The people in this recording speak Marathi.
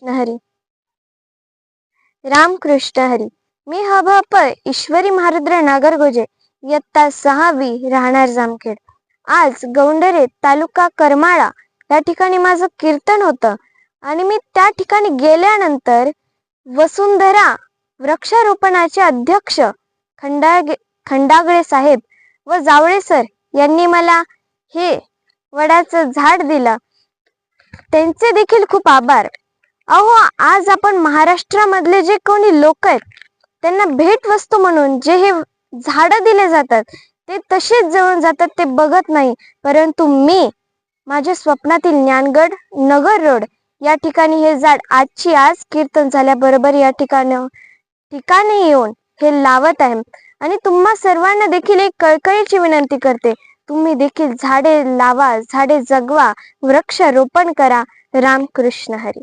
कृष्ण हरी. रामकृष्ण हरी. मी हबप ईश्वरी महारुद्र नागरगोजे, इयत्ता 6वी, राहणार जामखेड. आज गौंडरे तालुका करमाळा या ठिकाणी माझं कीर्तन होतं आणि मी त्या ठिकाणी गेल्यानंतर वसुंधरा वृक्षारोपणाचे अध्यक्ष खंडागळे साहेब व जावळे सर यांनी मला हे वडाचं झाड दिलं. त्यांचे देखील खूप आभार. अहो, आज आपण महाराष्ट्रामधले जे कोणी लोक आहेत त्यांना भेट वस्तू म्हणून जे हे झाडं दिले जातात ते तसेच जळून जातात, ते बघत नाही. परंतु मी माझ्या स्वप्नातील ज्ञानगड नगर रोड या ठिकाणी हे झाड आज कीर्तन झाल्याबरोबर या ठिकाणी येऊन हे लावत आहे आणि तुम्हा सर्वांना देखील एक कळकळीची विनंती करते, तुम्ही देखील झाडे लावा, झाडे जगवा, वृक्षारोपण करा. रामकृष्ण हरी.